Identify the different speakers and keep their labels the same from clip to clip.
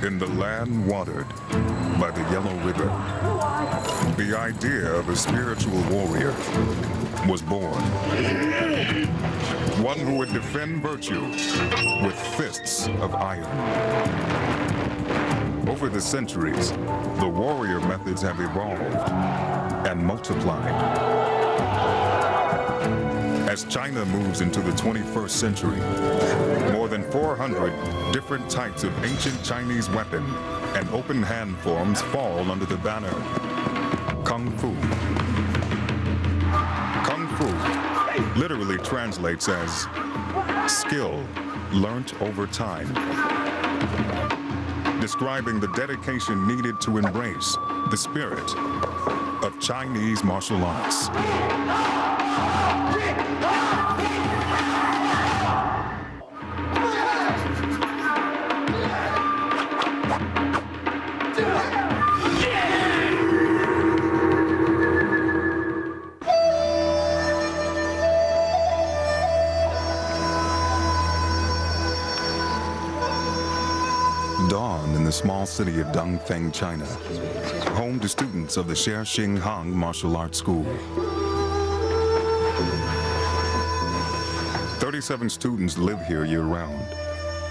Speaker 1: In the land watered by the Yellow River, the idea of a spiritual warrior was born. One who would defend virtue with fists of iron. Over the centuries, the warrior methods have evolved and multiplied. As China moves into the 21st century, more than 400 different types of ancient Chinese weapon and open hand forms fall under the banner Kung Fu. Kung Fu literally translates as skill learnt over time, describing the dedication needed to embrace the spirit of Chinese martial arts. Dawn in the small city of Dongfeng, China, home to students of the Shingham martial arts school. 37 students live here year-round,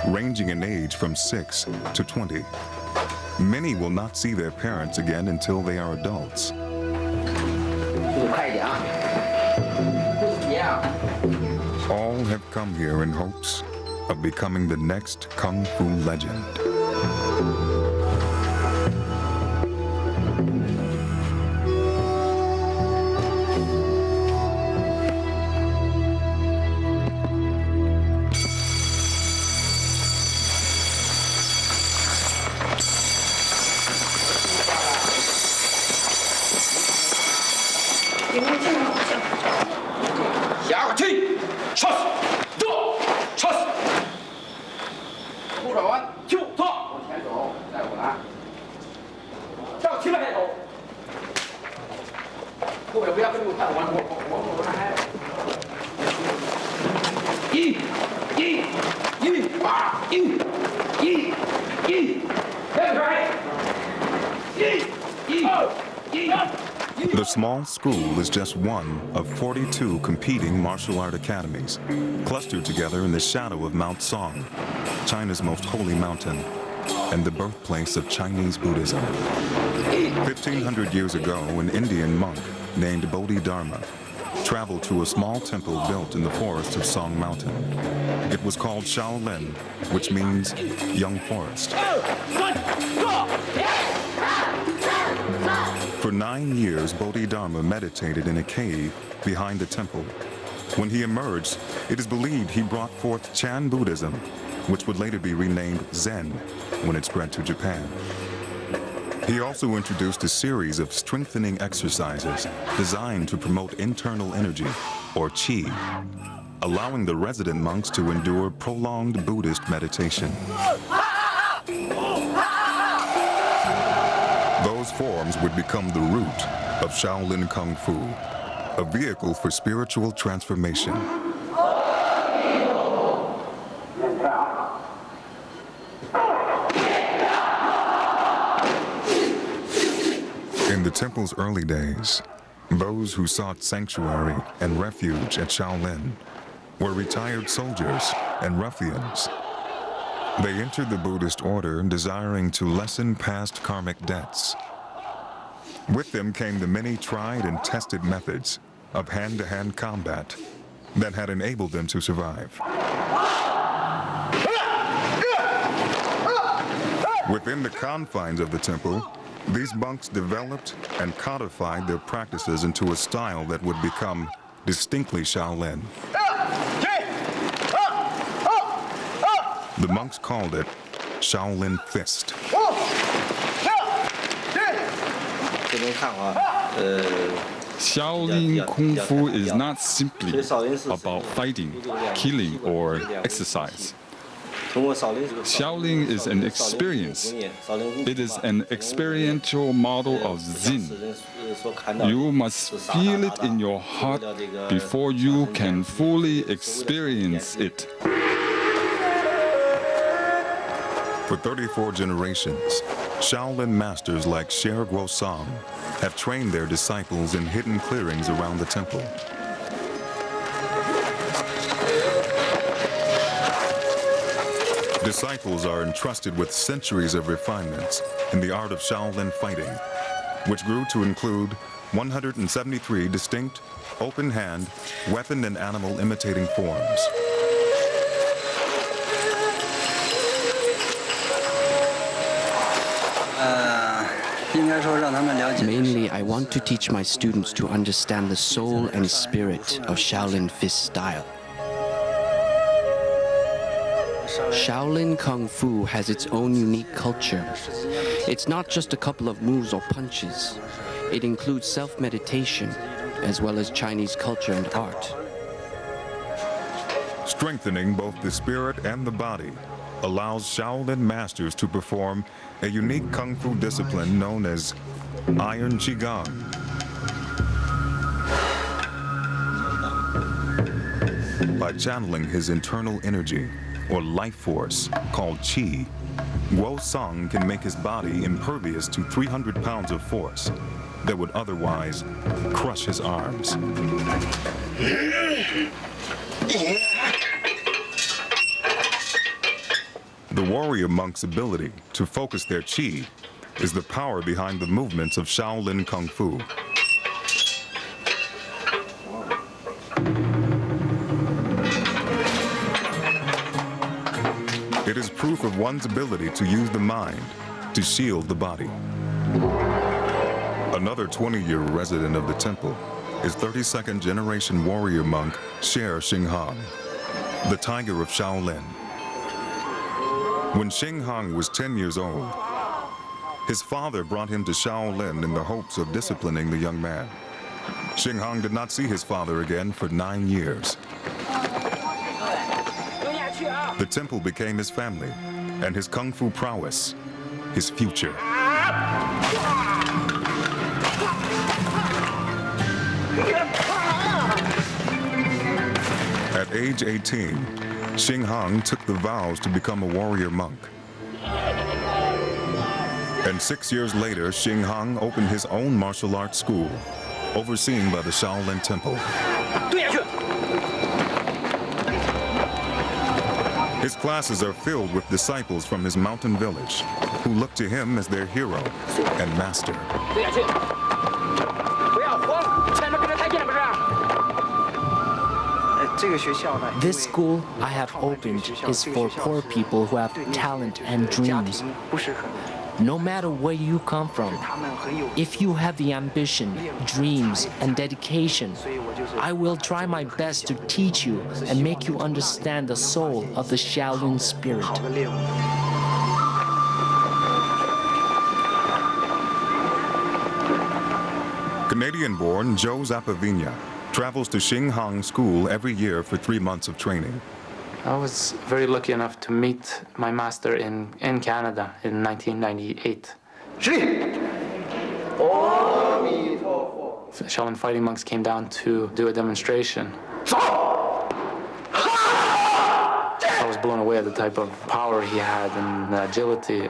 Speaker 1: ranging in age from 6 to 20. Many will not see their parents again until they are adults. All have come here in hopes of becoming the next Kung Fu legend. The small school is just one of 42 competing martial art academies, clustered together in the shadow of Mount Song, China's most holy mountain, and the birthplace of Chinese Buddhism. 1,500 years ago, an Indian monk named Bodhidharma traveled to a small temple built in the forest of Song Mountain. It was called Shaolin, which means young forest. For 9 years, Bodhidharma meditated in a cave behind the temple. When he emerged, it is believed he brought forth Chan Buddhism, which would later be renamed Zen when it spread to Japan. He also introduced a series of strengthening exercises designed to promote internal energy, or qi, allowing the resident monks to endure prolonged Buddhist meditation. Those forms would become the root of Shaolin Kung Fu, a vehicle for spiritual transformation. In the temple's early days, those who sought sanctuary and refuge at Shaolin were retired soldiers and ruffians. They entered the Buddhist order desiring to lessen past karmic debts. With them came the many tried and tested methods of hand-to-hand combat that had enabled them to survive. Within the confines of the temple, these monks developed and codified their practices into a style that would become distinctly Shaolin. The monks called it Shaolin Fist.
Speaker 2: Shaolin Kungfu is not simply about fighting, killing, or exercise. Shaolin is an experience. It is an experiential model of Zen. You must feel it in your heart before you can fully experience it.
Speaker 1: For 34 generations, Shaolin masters like Cher have trained their disciples in hidden clearings around the temple. Disciples are entrusted with centuries of refinements in the art of Shaolin fighting, which grew to include 173 distinct, open-hand, weapon and animal imitating forms.
Speaker 3: Mainly, I want to teach my students to understand the soul and spirit of Shaolin fist style. Shaolin Kungfu has its own unique culture. It's not just a couple of moves or punches. It includes self-meditation, as well as Chinese culture and art.
Speaker 1: Strengthening both the spirit and the body allows Shaolin masters to perform a unique Kung Fu discipline known as Iron Qigong. By channeling his internal energy, or life force, called Qi, Wu Shu can make his body impervious to 300 pounds of force that would otherwise crush his arms. The warrior monk's ability to focus their Qi is the power behind the movements of Shaolin Kungfu. It is proof of one's ability to use the mind to shield the body. Another 20-year resident of the temple is 32nd generation warrior monk Cher, the tiger of Shaolin. When Shingham was 10 years old, his father brought him to Shaolin in the hopes of disciplining the young man. Shingham did not see his father again for 9 years. The temple became his family, and his Kung Fu prowess, his future. At age 18, Shingham took the vows to become a warrior monk. And 6 years later, Shingham opened his own martial arts school, overseen by the Shaolin Temple. His classes are filled with disciples from his mountain village, who look to him as their hero and master.
Speaker 4: This school I have opened is for poor people who have talent and dreams. No matter where you come from, if you have the ambition, dreams, and dedication, I will try my best to teach you and make you understand the soul of the Shaolin spirit.
Speaker 1: Canadian-born Joe Zappavinia travels to Shingham School every year for 3 months of training.
Speaker 5: I was very lucky enough to meet my master in Canada in 1998. Shaolin fighting monks came down to do a demonstration. I was blown away at the type of power he had and agility.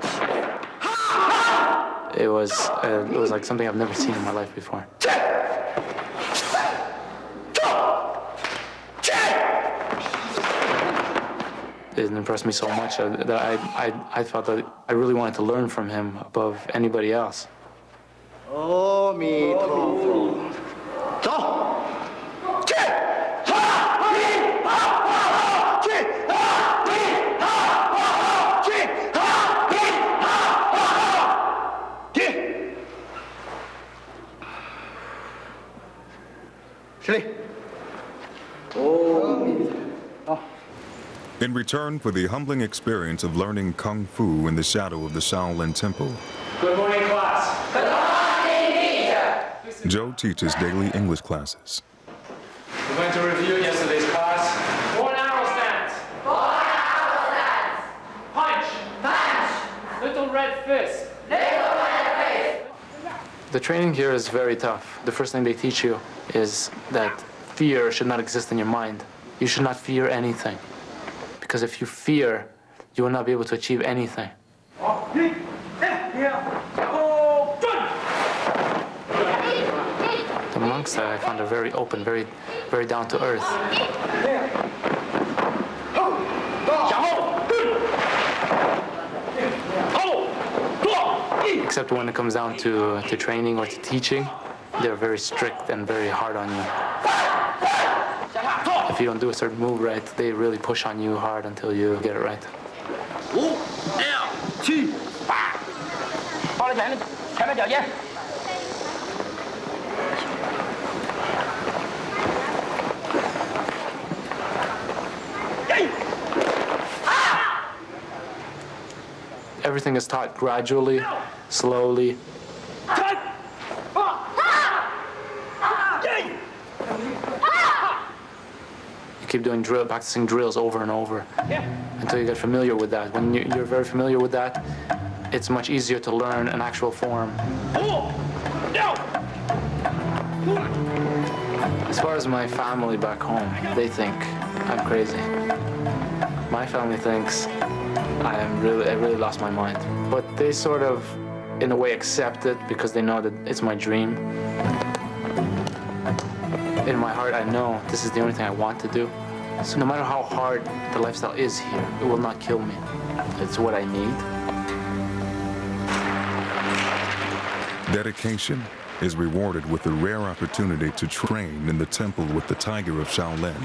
Speaker 5: It was like something I've never seen in my life before. It impressed me so much that I thought that I really wanted to learn from him above anybody else.
Speaker 1: In return for the humbling experience of learning Kung Fu in the shadow of the Shaolin Temple,
Speaker 5: Good morning, class. Good morning, teacher.
Speaker 1: Joe teaches daily English classes.
Speaker 5: We're going to review yesterday's class. 4 arrow stance. 4 arrow stance. Punch. Punch. Little red fist. Little red fist. The training here is very tough. The first thing they teach you is that fear should not exist in your mind. You should not fear anything. Because if you fear, you will not be able to achieve anything.
Speaker 6: The monks I found are very open, very down to earth. Except when it comes down to training or to teaching, they're very strict and very hard on you. If you don't do a certain move right, they really push on you hard until you get it right. Everything is taught gradually, slowly. You keep doing practicing drills over and over until you get familiar with that. When you're very familiar with that, it's much easier to learn an actual form. As far as my family back home, they think I'm crazy. My family thinks I really lost my mind. But they sort of, in a way, accept it because they know that it's my dream. In my heart, I know this is the only thing I want to do. So no matter how hard the lifestyle is here, it will not kill me. It's what I need.
Speaker 1: Dedication is rewarded with the rare opportunity to train in the temple with the Tiger of Shaolin.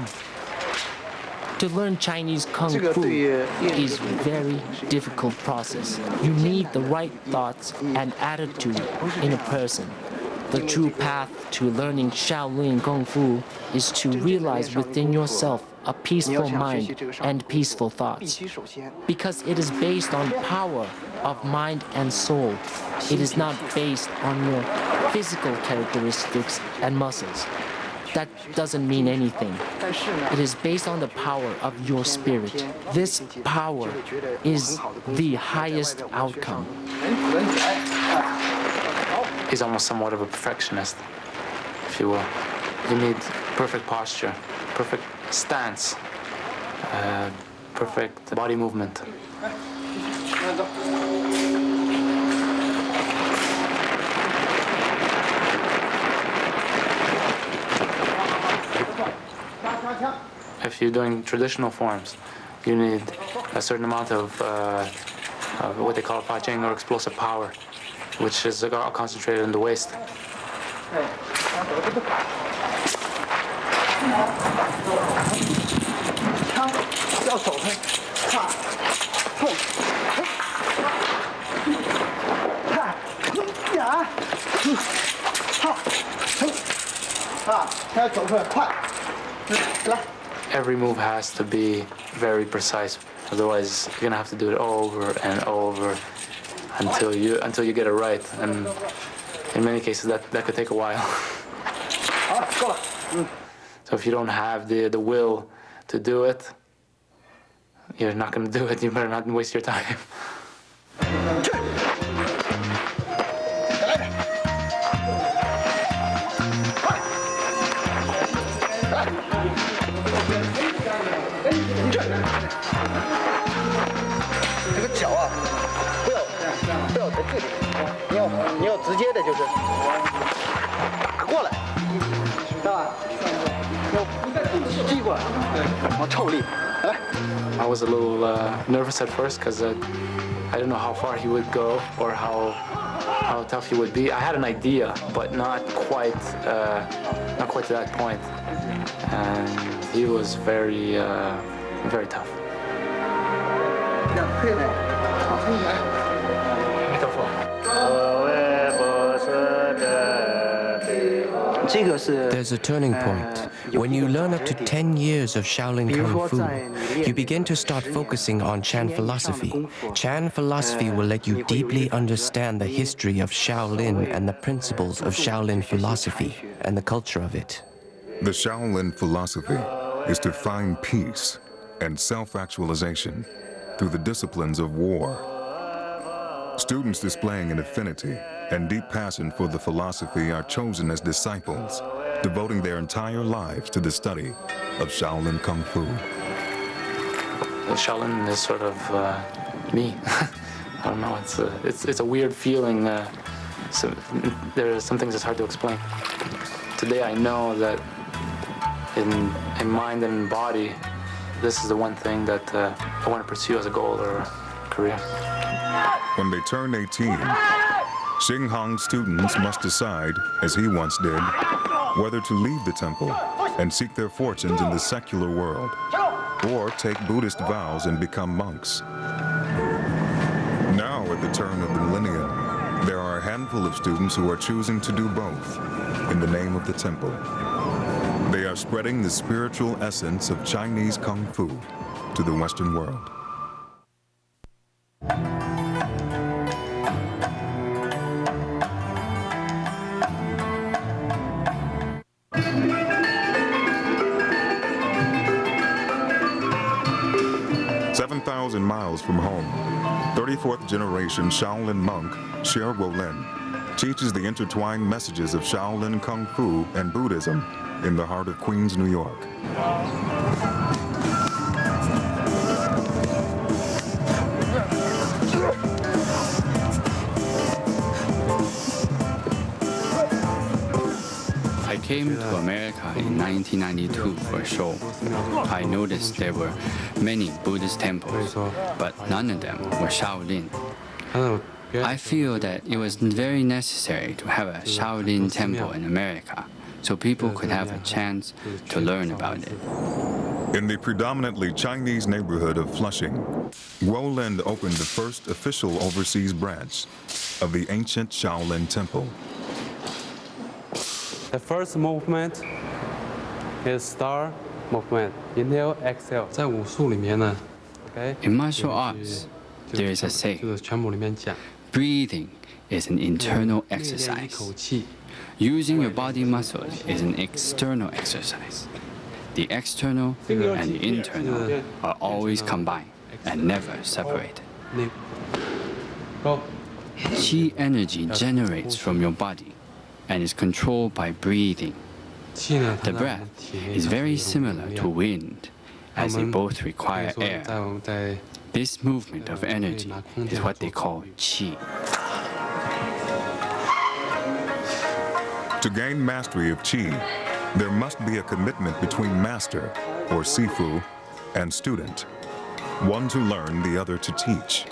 Speaker 4: To learn Chinese Kung Fu is a very difficult process. You need the right thoughts and attitude in a person. The true path to learning Shaolin Kung Fu is to realize within yourself a peaceful mind and peaceful thoughts. Because it is based on power of mind and soul. It is not based on your physical characteristics and muscles. That doesn't mean anything. It is based on the power of your spirit. This power is the highest outcome.
Speaker 6: He's almost somewhat of a perfectionist, if you will. You need perfect posture, perfect stance, perfect body movement. If you're doing traditional forms, you need a certain amount of what they call pacheng or explosive power, which is all concentrated in the waist. Every move has to be very precise, otherwise you're gonna have to do it over and over until you get it right, and in many cases that could take a while. So if you don't have the will to do it, you're not gonna do it. You better not waste your time. I was a little nervous at first because I didn't know how far he would go or how tough he would be. I had an idea, but not quite to that point. And he was very tough. 阿弥陀佛。
Speaker 3: There's a turning point. When you learn up to 10 years of Shaolin Kung Fu, you begin to start focusing on Chan philosophy. Chan philosophy will let you deeply understand the history of Shaolin and the principles of Shaolin philosophy and the culture of it.
Speaker 1: The Shaolin philosophy is to find peace and self-actualization through the disciplines of war. Students displaying an affinity and deep passion for the philosophy are chosen as disciples, devoting their entire lives to the study of Shaolin Kung Fu.
Speaker 6: Shaolin is sort of me. I don't know. It's a weird feeling. So there are some things that's hard to explain. Today I know that in mind and in body, this is the one thing that I want to pursue as a goal or a career.
Speaker 1: When they turn 18, Shingham students must decide, as he once did, whether to leave the temple and seek their fortunes in the secular world, or take Buddhist vows and become monks. Now, at the turn of the millennium, there are a handful of students who are choosing to do both in the name of the temple. They are spreading the spiritual essence of Chinese Kung Fu to the Western world. Miles from home, 34th generation Shaolin monk Sherwood Lin teaches the intertwined messages of Shaolin Kung Fu and Buddhism in the heart of Queens, New York.
Speaker 3: I came to America in 1992 for a show. I noticed there were many Buddhist temples, but none of them were Shaolin. I feel that it was very necessary to have a Shaolin Temple in America so people could have a chance to learn about it.
Speaker 1: In the predominantly Chinese neighborhood of Flushing, Wu Lin opened the first official overseas branch of the ancient Shaolin Temple.
Speaker 7: The first movement is star movement. Inhale, exhale. 在武术里面呢,
Speaker 3: In martial arts, there is a saying,
Speaker 7: 就是全部里面讲,
Speaker 3: breathing is an internal exercise. Using your body muscles is an external exercise. The external and the internal are always combined and never separated.
Speaker 7: Go.
Speaker 3: Qi energy generates from your body and is controlled by breathing. The breath is very similar to wind, as they both require air. This movement of energy is what they call qi.
Speaker 1: To gain mastery of qi, there must be a commitment between master, or sifu, and student, one to learn, the other to teach.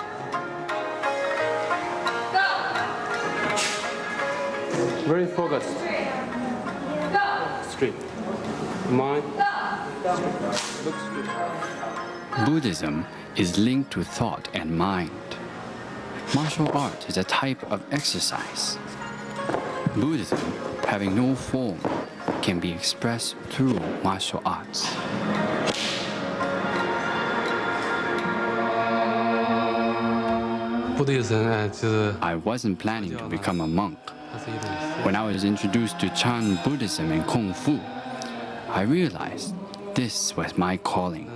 Speaker 7: Very focused. Straight. Mind. Look straight.
Speaker 3: Buddhism is linked to thought and mind. Martial art is a type of exercise. Buddhism, having no form, can be expressed through martial arts. I wasn't planning to become a monk. When I was introduced to Chan Buddhism and Kung Fu, I realized this was my calling.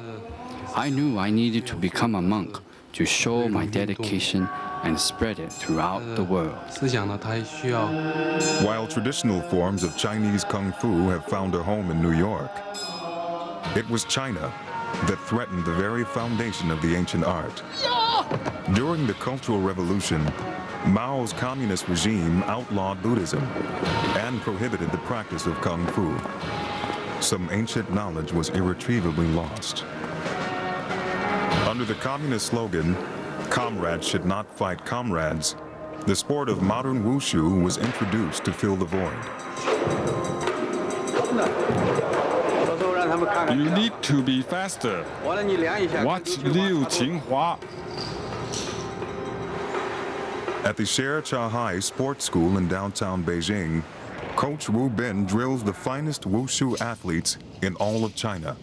Speaker 3: I knew I needed to become a monk to show my dedication and spread it throughout the world.
Speaker 1: While traditional forms of Chinese Kung Fu have found a home in New York, it was China that threatened the very foundation of the ancient art. During the Cultural Revolution, Mao's communist regime outlawed Buddhism and prohibited the practice of Kung Fu. Some ancient knowledge was irretrievably lost. Under the communist slogan, "Comrades should not fight comrades," the sport of modern Wu Shu was introduced to fill the void.
Speaker 2: You need to be faster. Watch Liu Qinghua.
Speaker 1: At the Cher Sports School in downtown Beijing, Coach Wu Bin drills the finest Wu Shu athletes in all of China.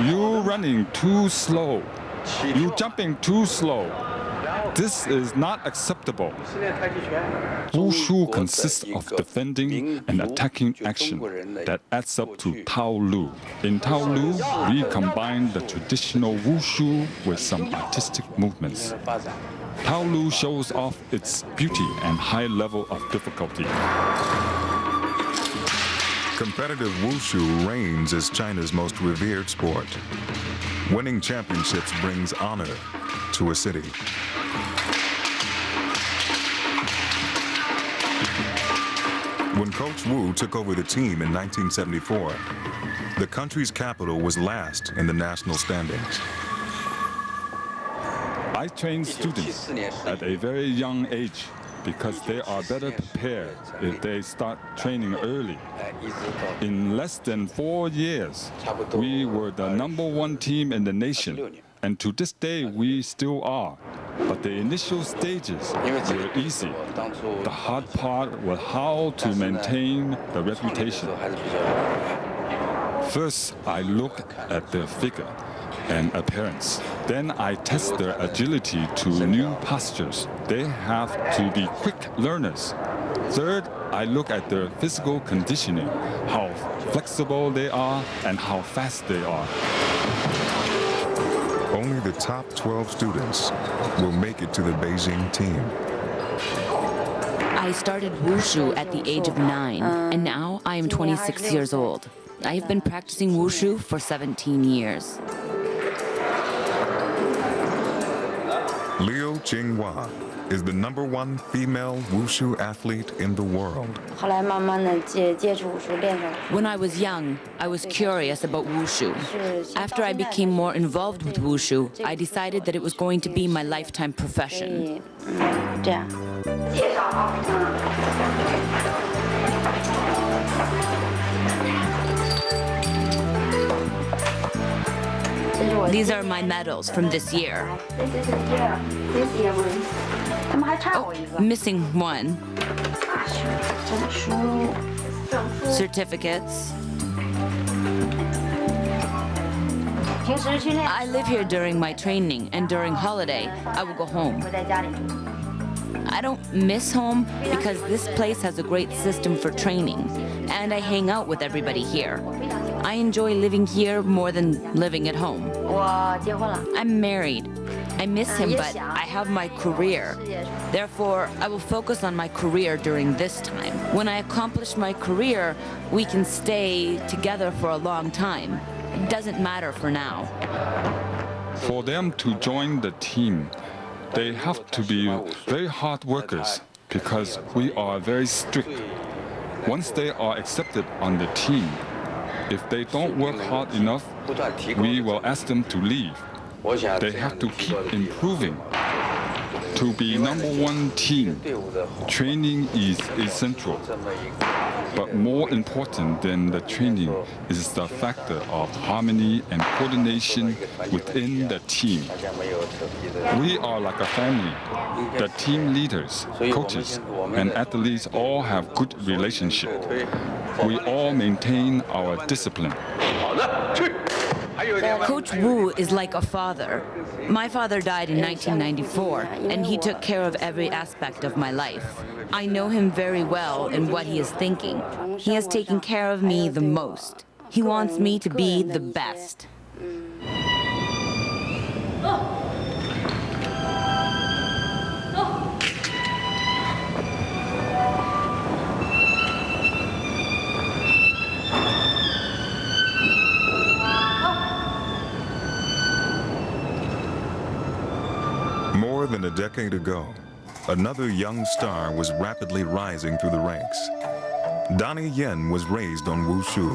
Speaker 2: You running too slow. You jumping too slow. This is not acceptable. Wu Shu consists of defending and attacking action that adds up to Tao Lu. In Tao Lu, we combine the traditional Wu Shu with some artistic movements. Tao Lu shows off its beauty and high level of difficulty.
Speaker 1: Competitive Wu Shu reigns as China's most revered sport. Winning championships brings honor to a city. When Coach Wu took over the team in 1974, the country's capital was last in the national standings.
Speaker 2: I train students at a very young age because they are better prepared if they start training early. In less than 4 years, we were the #1 team in the nation, and to this day we still are. But the initial stages were easy. The hard part was how to maintain the reputation. First, I look at their figure and appearance. Then I test their agility to new postures. They have to be quick learners. Third, I look at their physical conditioning, how flexible they are and how fast they are.
Speaker 1: Only the top 12 students will make it to the Beijing team.
Speaker 8: I started Wu Shu at the age of 9, and now I am 26 years old. I have been practicing Wu Shu for 17 years.
Speaker 1: Liu Jinghua is the #1 female wushu athlete in the world.
Speaker 8: When I was young, I was curious about Wu Shu. After I became more involved with Wu Shu, I decided that it was going to be my lifetime profession. These are my medals from this year. Oh, missing one. Certificates. I live here during my training, and during holiday, I will go home. I don't miss home because this place has a great system for training, and I hang out with everybody here. I enjoy living here more than living at home. I'm married. I miss him, but I have my career. Therefore, I will focus on my career during this time. When I accomplish my career, we can stay together for a long time. It doesn't matter for now.
Speaker 2: For them to join the team, they have to be very hard workers because we are very strict. Once they are accepted on the team, if they don't work hard enough, we will ask them to leave. They have to keep improving. To be #1 team, training is essential. But more important than the training is the factor of harmony and coordination within the team. We are like a family. The team leaders, coaches, and athletes all have good relationship. We all maintain our discipline.
Speaker 8: Coach Wu is like a father. My father died in 1994, and he took care of every aspect of my life. I know him very well and what he is thinking. He has taken care of me the most. He wants me to be the best.
Speaker 1: More than a decade ago, another young star was rapidly rising through the ranks. Donnie Yen was raised on Wu Shu.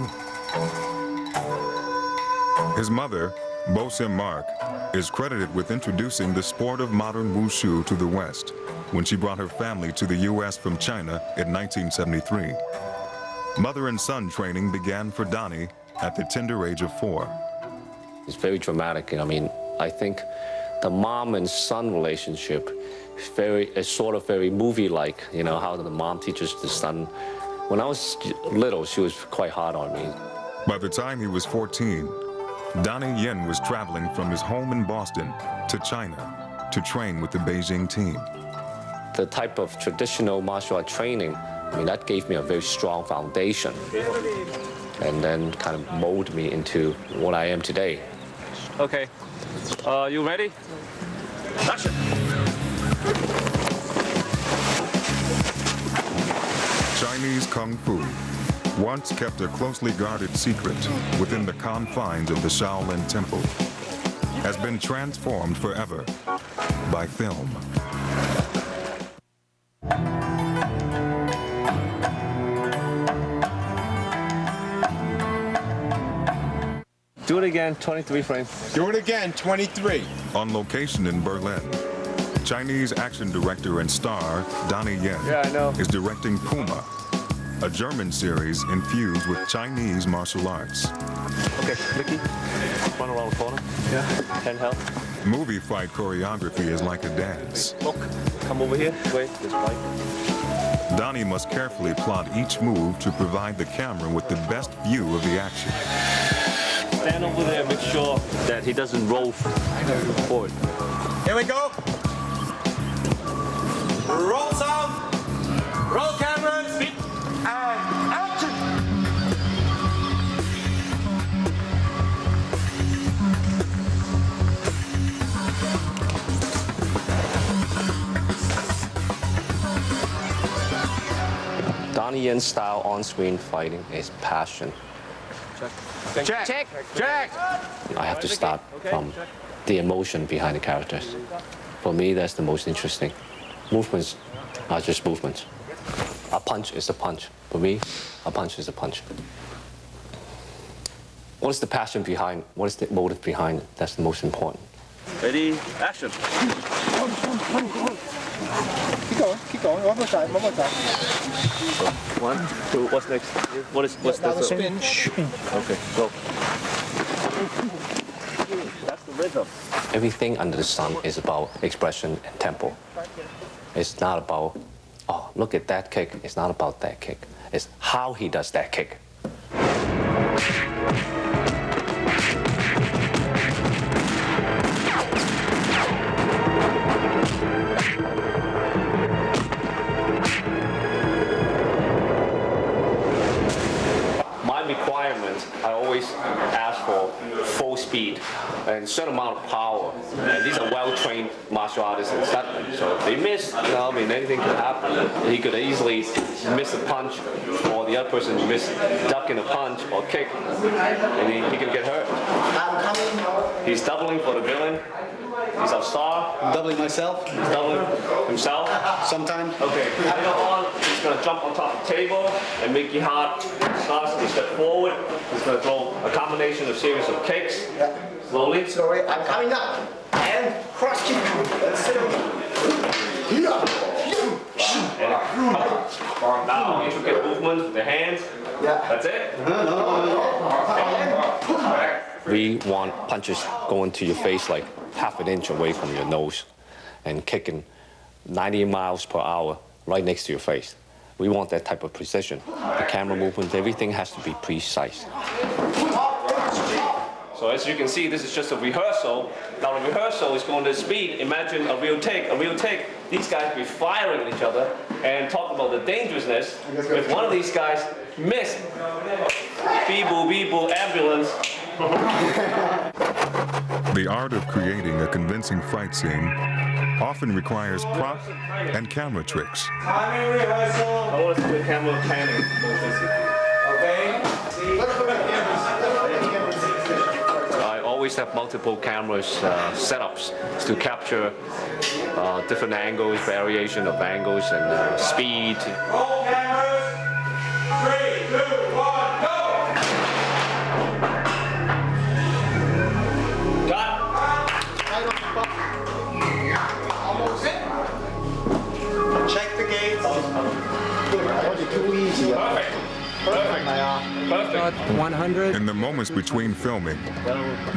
Speaker 1: His mother, Bo Sim Mark, is credited with introducing the sport of modern Wu Shu to the West when she brought her family to the U.S. from China in 1973. Mother and son training began for Donnie at the tender age of 4.
Speaker 9: It's very dramatic. I mean, I think the mom and son relationship is sort of very movie-like, you know, how the mom teaches the son. When I was little, she was quite hard on me.
Speaker 1: By the time he was 14, Donnie Yen was traveling from his home in Boston to China to train with the Beijing team.
Speaker 9: The type of traditional martial art training, I mean, that gave me a very strong foundation and then kind of molded me into what I am today.
Speaker 5: Okay. You ready? Action!
Speaker 1: Chinese Kung Fu, once kept a closely guarded secret within the confines of the Shaolin Temple, has been transformed forever by film.
Speaker 9: Do it again, 23 frames.
Speaker 10: Do it again, 23.
Speaker 1: On location in Berlin, Chinese action director and star Donnie Yen is directing Puma, a German series infused with Chinese martial arts.
Speaker 9: Okay, Mickey, run around the corner. Yeah. 10 health.
Speaker 1: Movie fight choreography is like a dance.
Speaker 9: Look, come over here. Wait, this fight.
Speaker 1: Donnie must carefully plot each move to provide the camera with the best view of the action.
Speaker 9: Stand over there, make sure that he doesn't roll forward.
Speaker 10: Here we go. Roll sound. Roll cameras. And action.
Speaker 9: Donnie Yen's style on-screen fighting is passion.
Speaker 10: Check. Check.
Speaker 9: I have to start from the emotion behind the characters. For me, that's the most interesting. Movements are just movements. A punch is a punch. For me, a punch is a punch. What is the passion behind? What is the motive behind? That's the most important. Ready, action.
Speaker 10: Keep going. One more time.
Speaker 9: So, 1, 2, what's next? What's the
Speaker 10: spin?
Speaker 9: Okay, go. That's the rhythm. Everything under the sun is about expression and tempo. It's not about, oh, look at that kick. It's not about that kick. It's how he does that kick. I always ask for full speed and a certain amount of power. And these are well-trained martial artists and stuntmen. So if they miss, anything could happen. He could easily miss a punch, or the other person miss ducking a punch or kick, and he can get hurt. He's doubling for the villain. He's our star.
Speaker 10: I'm doubling myself.
Speaker 9: He's doubling himself.
Speaker 10: Sometimes.
Speaker 9: Okay. Later on, he's going to jump on top of the table and make your heart start to step forward. He's going to throw a combination of series of kicks.
Speaker 10: Yeah.
Speaker 9: Slowly.
Speaker 10: Sorry, I'm coming up. And cross kick. That's it.
Speaker 9: Now, intricate movements with the hands.
Speaker 10: Yeah.
Speaker 9: That's it. We want punches going to your face like half an inch away from your nose and kicking 90 miles per hour right next to your face. We want that type of precision. The camera movement, everything has to be precise. So as you can see, this is just a rehearsal. Now the rehearsal is going to speed. Imagine a real take. These guys be firing at each other and talk about the dangerousness. If one of these guys missed, beep-boop, ambulance.
Speaker 1: The art of creating a convincing fight scene often requires prop and camera tricks.
Speaker 9: Timing rehearsal. I want to do camera panning. Okay. I always have multiple cameras setups to capture different angles, variation of angles, and speed.
Speaker 5: Roll cameras. 3, 2, 1, go!
Speaker 10: Check the gates. Too easy.
Speaker 9: Perfect.
Speaker 7: 100.
Speaker 1: In the moments between filming,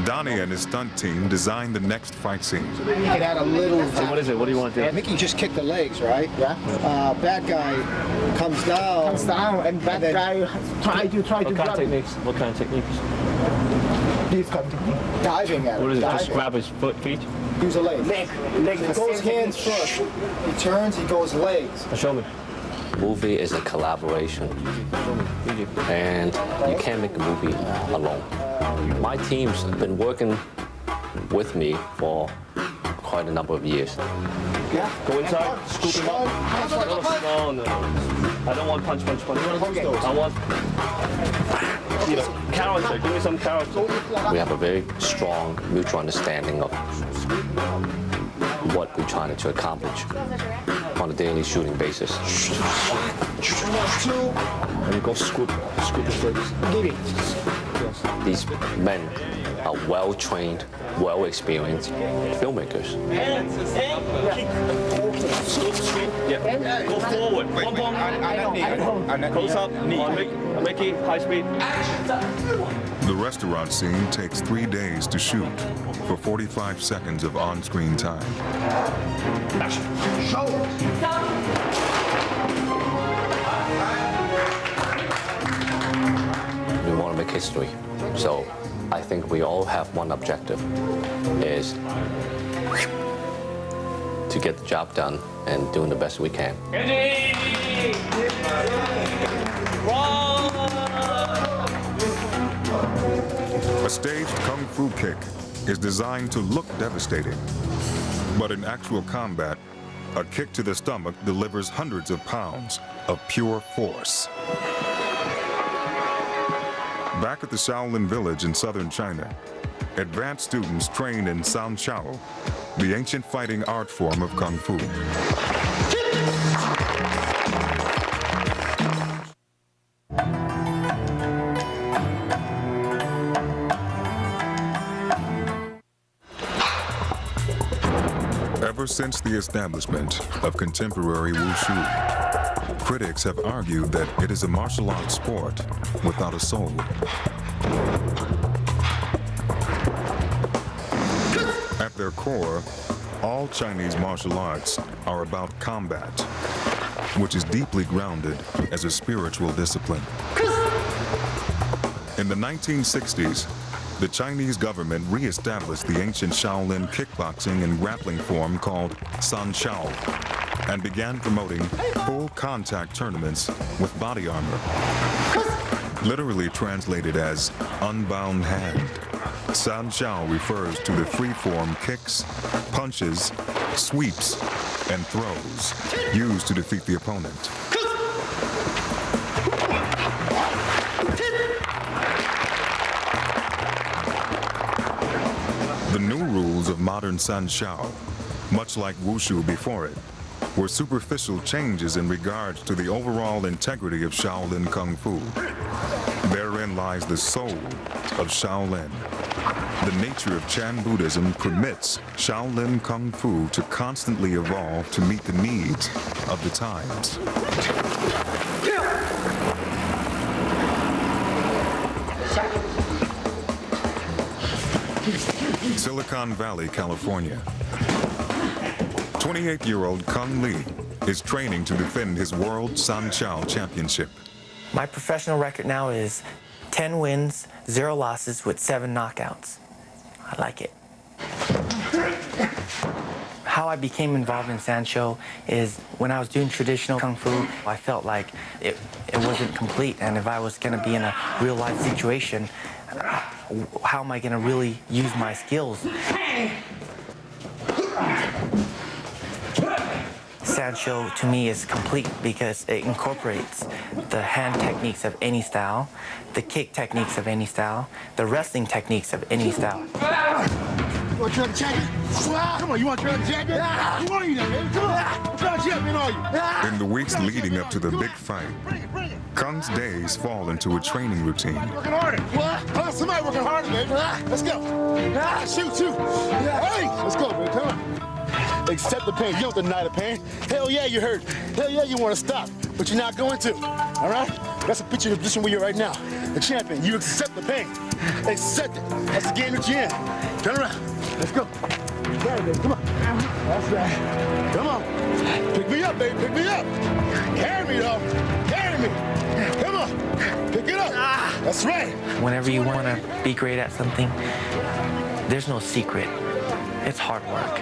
Speaker 1: Donnie and his stunt team designed the next fight scene.
Speaker 10: You can add a little.
Speaker 9: So what is it? What do you want to do?
Speaker 10: Mickey just kicked the legs, right? Yeah. Bad guy comes down.
Speaker 11: And bad guy try to
Speaker 9: What kind
Speaker 11: grab
Speaker 9: of techniques? What kind of techniques?
Speaker 11: this kind of technique.
Speaker 10: diving at
Speaker 9: What is it? Just
Speaker 10: diving.
Speaker 9: grab his feet?
Speaker 10: Use a leg.
Speaker 11: Leg,
Speaker 10: He
Speaker 11: the
Speaker 10: goes
Speaker 11: same
Speaker 10: hands
Speaker 11: technique.
Speaker 10: first. He turns, he goes legs.
Speaker 9: Show me. Movie is a collaboration, and you can't make a movie alone. My team's been working with me for quite a number of years.
Speaker 10: Yeah.
Speaker 9: Go inside, scoop him up. No. I don't want punch.
Speaker 10: Okay.
Speaker 9: I want, character. Give me some character. We have a very strong mutual understanding of what we're trying to accomplish on a daily shooting basis. And we go scoop his legs. These men are well-trained, well-experienced filmmakers.
Speaker 12: Yeah. Go forward. Close up, knee. Mickey, high speed.
Speaker 1: The restaurant scene takes 3 days to shoot for 45 seconds of on-screen time.
Speaker 12: Action.
Speaker 9: We want to make history. So I think we all have one objective, is to get the job done and doing the best we can.
Speaker 1: A staged kung fu kick is designed to look devastating. But in actual combat, a kick to the stomach delivers hundreds of pounds of pure force. Back at the Shaolin village in southern China, advanced students train in San Xiao, the ancient fighting art form of Kung Fu. Ever since the establishment of contemporary Wu Shu, critics have argued that it is a martial arts sport without a soul. At their core, all Chinese martial arts are about combat, which is deeply grounded as a spiritual discipline. In the 1960s, the Chinese government re-established the ancient Shaolin kickboxing and grappling form called San Xiao and began promoting full contact tournaments with body armor. Literally translated as unbound hand, San Xiao refers to the free-form kicks, punches, sweeps, and throws used to defeat the opponent. The new rules of modern San Xiao, much like Wu Shu before it, were superficial changes in regards to the overall integrity of Shaolin Kungfu. Therein lies the soul of Shaolin. The nature of Chan Buddhism permits Shaolin Kungfu to constantly evolve to meet the needs of the times. Silicon Valley, California. 28-year-old Kung Lee is training to defend his World San Xiao Championship.
Speaker 13: My professional record now is 10 wins, 0 losses with 7 knockouts. I like it. How I became involved in San Xiao is when I was doing traditional Kung Fu, I felt like it wasn't complete, and if I was going to be in a real-life situation, how am I going to really use my skills? San Xiao to me is complete because it incorporates the hand techniques of any style, the kick techniques of any style, the wrestling techniques of any style.
Speaker 10: You want to try the jacket? Come on, you want to try the jacket? Who are you then, baby? Come on. What kind of champion are you?
Speaker 1: In the weeks leading up to the big fight, Kung's days fall into a training routine.
Speaker 10: Working harder. What? Oh, somebody working harder, baby. Let's go. Shoot. Hey, let's go, baby. Come on. Accept the pain. You don't deny the pain. Hell yeah, you hurt. Hell yeah, you want to stop, but you're not going to. All right? That's a picture of the position where you're right now. The champion. You accept the pain. Accept it. That's the game that you're in. Turn around. Let's go. Come on. That's right. Come on. Pick me up, baby. Pick me up. Carry me, though. Carry me. Come on. Pick it up. That's right.
Speaker 13: Whenever you want to be great at something, there's no secret. It's hard work.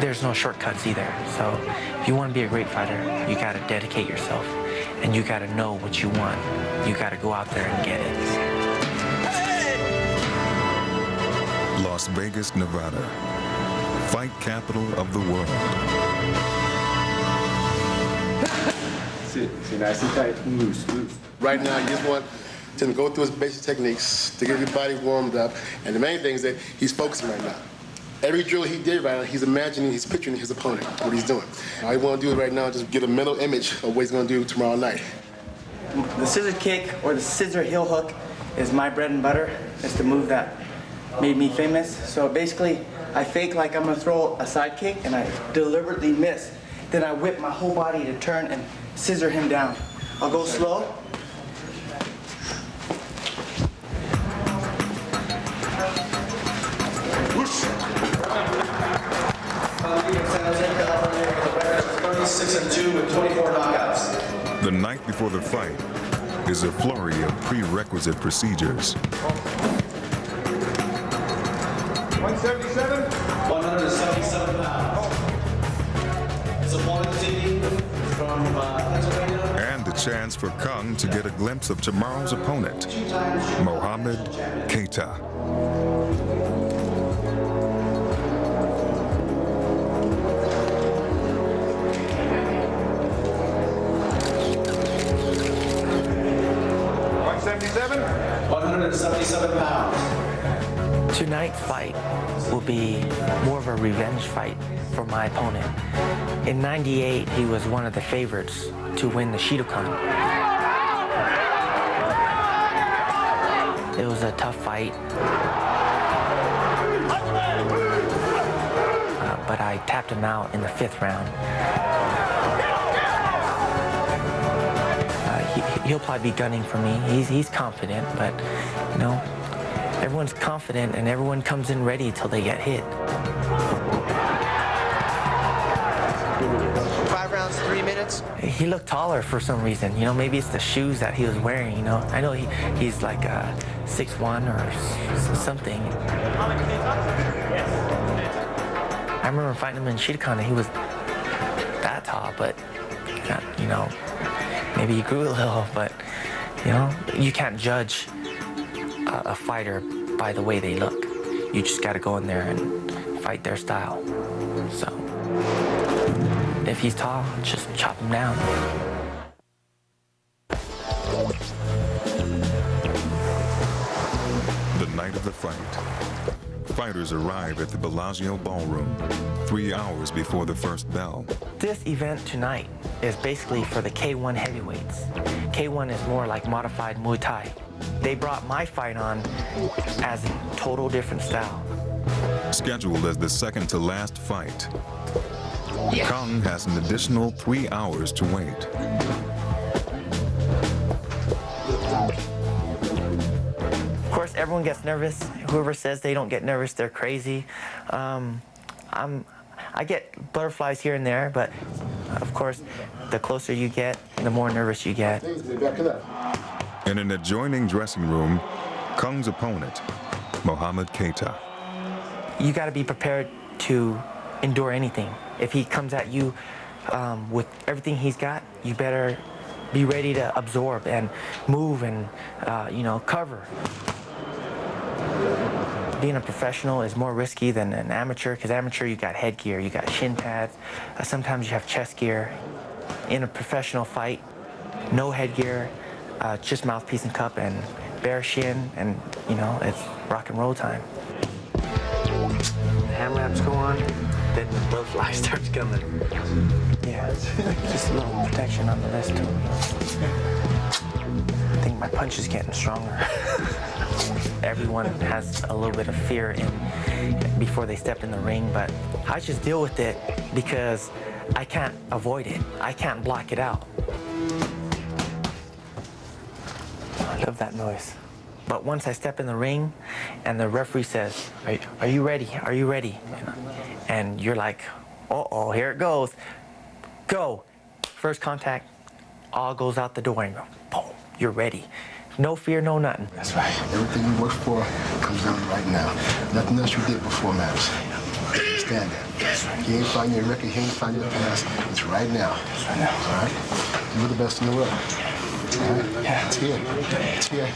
Speaker 13: There's no shortcuts either. So if you want to be a great fighter, you got to dedicate yourself, and you got to know what you want. You got to go out there and get it.
Speaker 1: Las Vegas, Nevada. fight capital of the world.
Speaker 10: Right now, you just want to go through his basic techniques to get everybody warmed up. And the main thing is that he's focusing right now. Every drill he did right now, he's imagining, he's picturing his opponent, what he's doing. All you want to do right now is just get a mental image of what he's going to do tomorrow night.
Speaker 14: The scissor kick or the scissor heel hook is my bread and butter. It's the move that made me famous. So basically, I fake like I'm going to throw a side kick and I deliberately miss. Then I whip my whole body to turn and scissor him down. I'll go slow.
Speaker 10: Whoosh.
Speaker 14: 36-2 with 24 knockouts.
Speaker 1: The night before the fight is a flurry of prerequisite procedures.
Speaker 14: 177? 177 pounds. It's a quantity from Pennsylvania.
Speaker 1: And the chance for Kung to get a glimpse of tomorrow's opponent, Mohammed Keita.
Speaker 13: Tonight's fight will be more of a revenge fight for my opponent. In '98, he was one of the favorites to win the Shidokan. It was a tough fight, but I tapped him out in the 5th round. He'll probably be gunning for me. He's confident, but you know, everyone's confident and everyone comes in ready till they get hit.
Speaker 14: 5 rounds, 3 minutes.
Speaker 13: He looked taller for some reason. You know, maybe it's the shoes that he was wearing. You know, I know he's like 6'1" or something. I remember fighting him in Shidokan and he was that tall, but you know, maybe he grew a little, but you know, you can't judge a fighter by the way they look. You just got to go in there and fight their style. So if he's tall, just chop him down.
Speaker 1: The night of the fight, fighters arrive at the Bellagio Ballroom 3 hours before the first bell.
Speaker 13: This event tonight is basically for the K1 heavyweights. K1 is more like modified Muay Thai. They brought my fight on as a total different style.
Speaker 1: Scheduled as the second to last fight, Kung has an additional 3 hours to wait.
Speaker 13: Of course, everyone gets nervous. Whoever says they don't get nervous, they're crazy. I get butterflies here and there, but of course, the closer you get, the more nervous you get.
Speaker 1: In an adjoining dressing room, Kung's opponent, Mohammed Keita.
Speaker 13: You got to be prepared to endure anything. If he comes at you with everything he's got, you better be ready to absorb and move and, you know, cover. Being a professional is more risky than an amateur, because amateur, you got headgear, you got shin pads, sometimes you have chest gear. In a professional fight, no headgear, just mouthpiece and cup and bare shin, and you know, it's rock and roll time. The hand wraps go on, then the butterfly starts coming. Yeah, just a little protection on the wrist too. I think my punch is getting stronger. Everyone has a little bit of fear before they step in the ring, but I just deal with it because I can't avoid it. I can't block it out. I love that noise. But once I step in the ring and the referee says, are you ready? Are you ready? And you're like, uh-oh, here it goes. Go. First contact, all goes out the door and boom, you're ready. No fear, no nothing.
Speaker 10: That's right. Everything you worked for comes down right now. Nothing else you did before matters. Understand that. That's right. You ain't finding your record, you ain't finding your past. It's right now. It's right now. All right? You're the best in the world. All right? Yeah. It's here. It's here.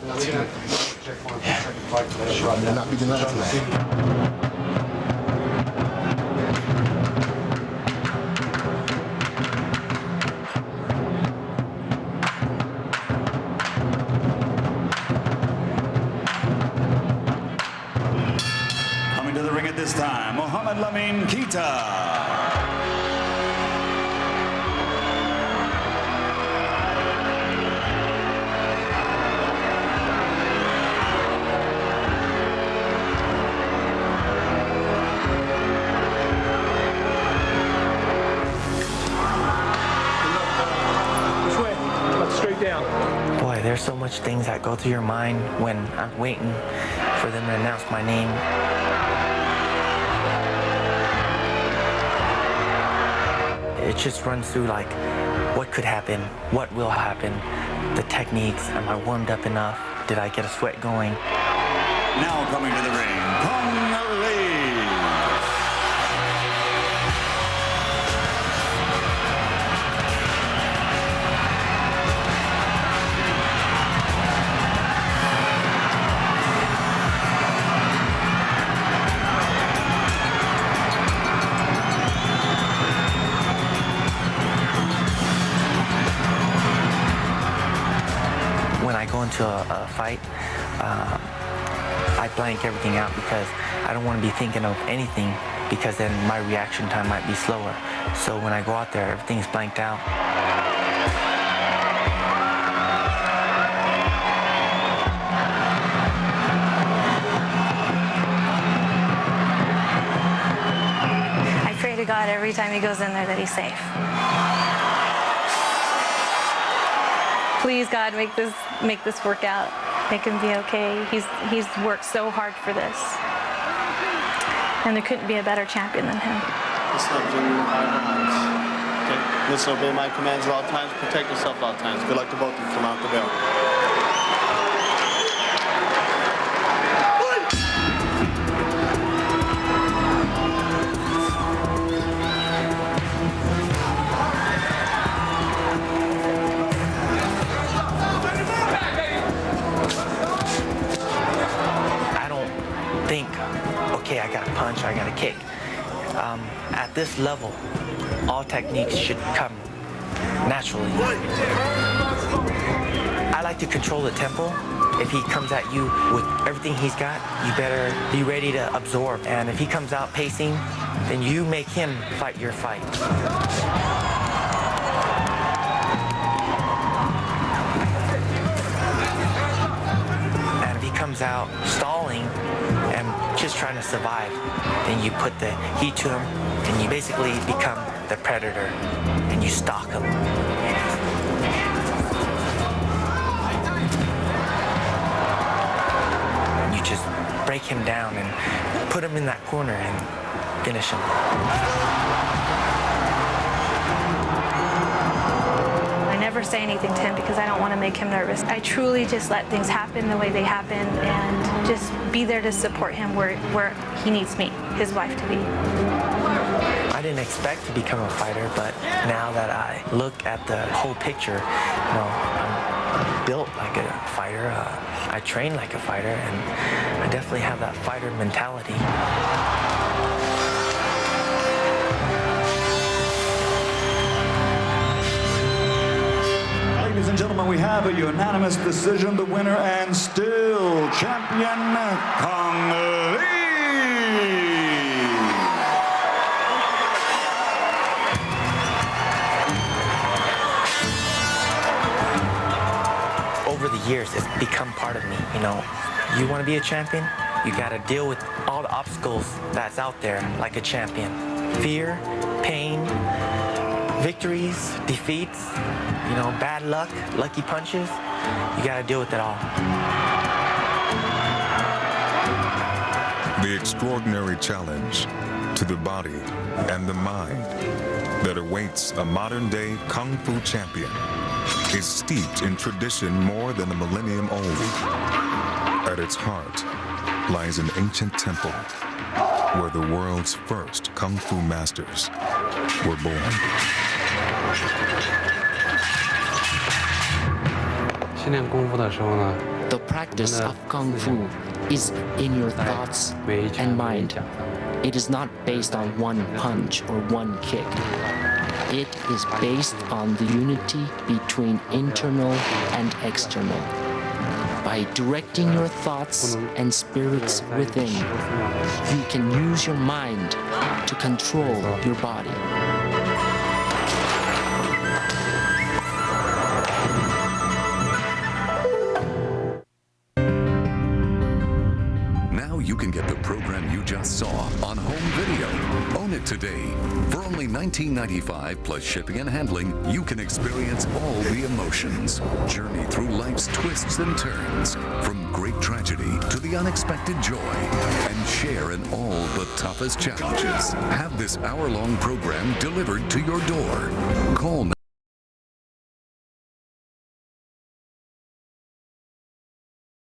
Speaker 10: It's here. Yeah. You'll not be denied tonight.
Speaker 15: Mohammed Lamin Kita.
Speaker 13: Boy, there's so much things that go through your mind when I'm waiting for them to announce my name. It just runs through like, what could happen? What will happen? The techniques, am I warmed up enough? Did I get a sweat going?
Speaker 15: Now coming to the ring, Kung Lee.
Speaker 13: When I go into a fight, I blank everything out because I don't want to be thinking of anything because then my reaction time might be slower. So when I go out there, everything's blanked out.
Speaker 16: I pray to God every time he goes in there that he's safe. Please, God, make this work out. Make him be okay. He's worked so hard for this. And there couldn't be a better champion than him.
Speaker 17: Listen up, Jimmy. Okay? Listen, obey my commands at all times. Protect yourself at all times. Good luck to both of you. Come out the bell.
Speaker 13: Okay, I got a punch, I got a kick. At this level, all techniques should come naturally. I like to control the tempo. If he comes at you with everything he's got, you better be ready to absorb. And if he comes out pacing, then you make him fight your fight. And if he comes out stalling and just trying to survive, then you put the heat to him and you basically become the predator and you stalk him. And you just break him down and put him in that corner and finish him.
Speaker 16: I never say anything to him because I don't want to make him nervous. I truly just let things happen the way they happen and just be there to support him where he needs me, his wife, to be.
Speaker 13: I didn't expect to become a fighter, but now that I look at the whole picture, you know, I'm built like a fighter. I train like a fighter, and I definitely have that fighter mentality.
Speaker 15: Ladies and gentlemen, we have a unanimous decision, the winner and still champion, Kung Lee.
Speaker 13: Over the years, it's become part of me, you know. You want to be a champion? You got to deal with all the obstacles that's out there like a champion. Fear, pain, victories, defeats, you know, bad luck, lucky punches. You got to deal with it all.
Speaker 1: The extraordinary challenge to the body and the mind that awaits a modern-day Kung Fu champion is steeped in tradition more than a millennium old. At its heart lies an ancient temple where the world's first Kung Fu masters were born.
Speaker 3: The practice of Kung Fu is in your thoughts and mind. It is not based on one punch or one kick. It is based on the unity between internal and external. By
Speaker 4: By directing your thoughts and spirits within, you can use your mind to control your body.
Speaker 18: Now you can get the program you just saw on home video. Own it today. For only $19.95 plus shipping and handling, you can experience all the emotions. Journey through life's twists and turns, from great tragedy to the unexpected joy, and share in all the toughest challenges. Have this hour-long program delivered to your door. Call